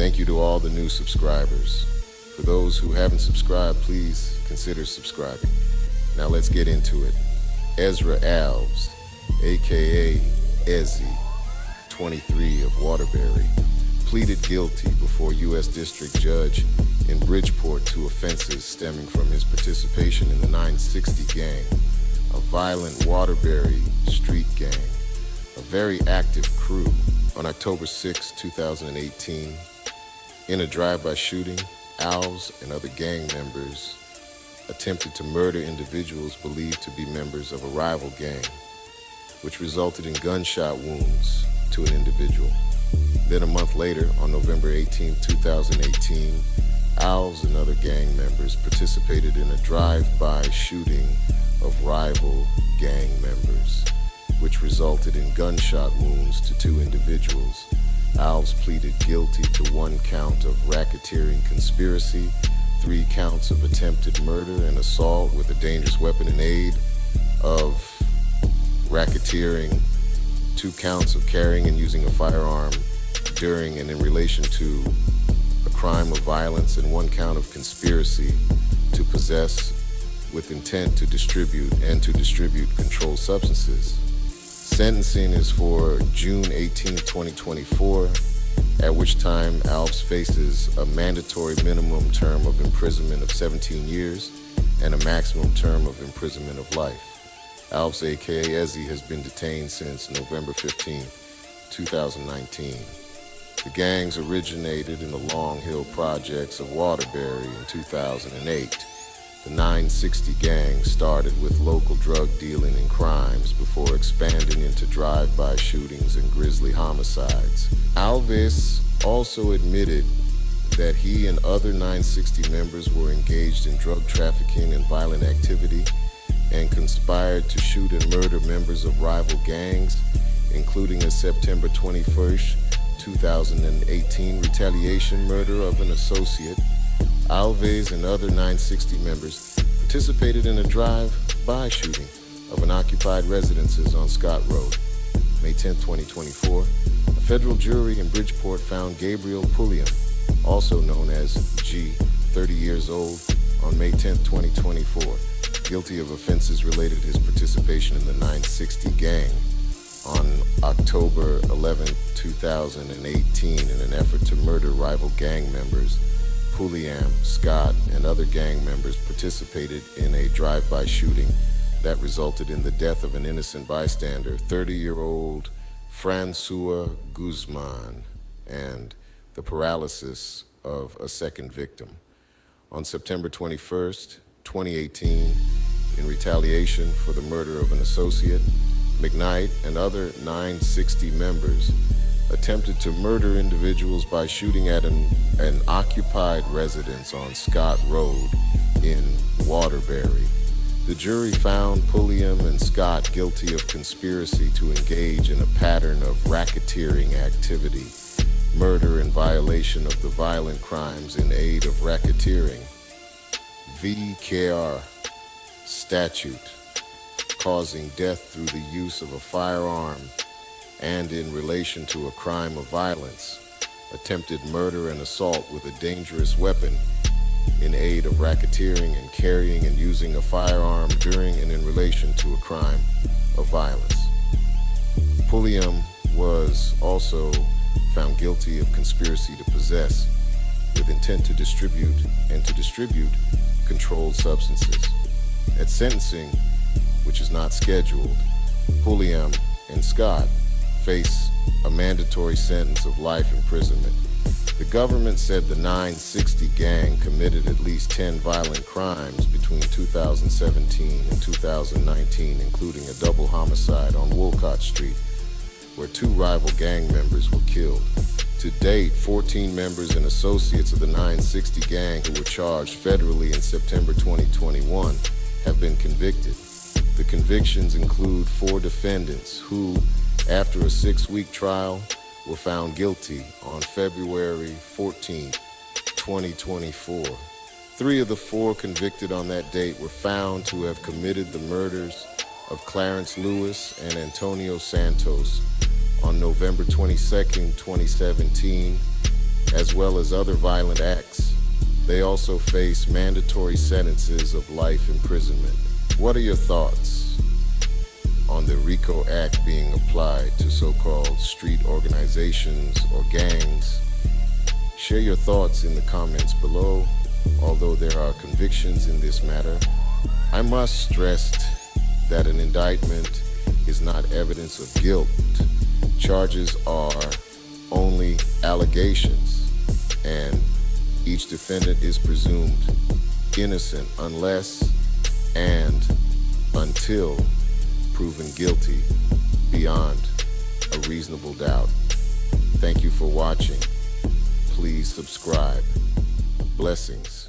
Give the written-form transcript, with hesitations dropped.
Thank you to all the new subscribers. For those who haven't subscribed, please consider subscribing. Now let's get into it. Ezra Alves, aka Ezzy, 23 of Waterbury, pleaded guilty before U.S. District Judge in Bridgeport to offenses stemming from his participation in the 960 gang, a violent Waterbury street gang, a very active crew. On October 6, 2018, in a drive-by shooting, Alves and other gang members attempted to murder individuals believed to be members of a rival gang, which resulted in gunshot wounds to an individual. Then a month later, on November 18, 2018, Alves and other gang members participated in a drive-by shooting of rival gang members, which resulted in gunshot wounds to two individuals. Alves pleaded guilty to 1 count of racketeering conspiracy, 3 counts of attempted murder and assault with a dangerous weapon in aid of racketeering, 2 counts of carrying and using a firearm during and in relation to a crime of violence, and 1 count of conspiracy to possess with intent to distribute and to distribute controlled substances. Sentencing is for June 18, 2024, at which time Alves faces a mandatory minimum term of imprisonment of 17 years and a maximum term of imprisonment of life. Alves, aka Ezzy, has been detained since November 15, 2019. The gangs originated in the Long Hill projects of Waterbury in 2008. The 960 gang started with local drug dealing and crimes before expanding into drive-by shootings and grisly homicides. Alves also admitted that he and other 960 members were engaged in drug trafficking and violent activity and conspired to shoot and murder members of rival gangs, including a September 21st, 2018 retaliation murder of an associate. Alves and other 960 members participated in a drive-by shooting of an occupied residences on Scott Road. May 10, 2024, a federal jury in Bridgeport found Gabriel Pulliam, also known as G, 30 years old, on May 10, 2024, guilty of offenses related to his participation in the 960 gang. On October 11, 2018, in an effort to murder rival gang members, Pulliam, Scott, and other gang members participated in a drive-by shooting that resulted in the death of an innocent bystander, 30-year-old Francois Guzman, and the paralysis of a second victim. On September 21st, 2018, in retaliation for the murder of an associate, McKnight and other 960 members attempted to murder individuals by shooting at an occupied residence on Scott Road in Waterbury. The jury found Pulliam and Scott guilty of conspiracy to engage in a pattern of racketeering activity, murder and violation of the violent crimes in aid of racketeering, VKR statute, causing death through the use of a firearm, and in relation to a crime of violence, attempted murder and assault with a dangerous weapon in aid of racketeering and carrying and using a firearm during and in relation to a crime of violence. Pulliam was also found guilty of conspiracy to possess with intent to distribute and to distribute controlled substances. At sentencing, which is not scheduled, Pulliam and Scott face a mandatory sentence of life imprisonment. The government said the 960 gang committed at least 10 violent crimes between 2017 and 2019, including a double homicide on Wolcott Street, where 2 rival gang members were killed. To date, 14 members and associates of the 960 gang who were charged federally in September 2021 have been convicted. The convictions include 4 defendants who, after a 6-week trial, were found guilty on February 14, 2024. 3 of the 4 convicted on that date were found to have committed the murders of Clarence Lewis and Antonio Santos on November 22, 2017, as well as other violent acts, they also face mandatory sentences of life imprisonment. What are your thoughts on the RICO Act being applied to so-called street organizations or gangs? Share your thoughts in the comments below. Although there are convictions in this matter, I must stress that an indictment is not evidence of guilt. Charges are only allegations, and each defendant is presumed innocent unless and until proven guilty beyond a reasonable doubt. Thank you for watching. Please subscribe. Blessings.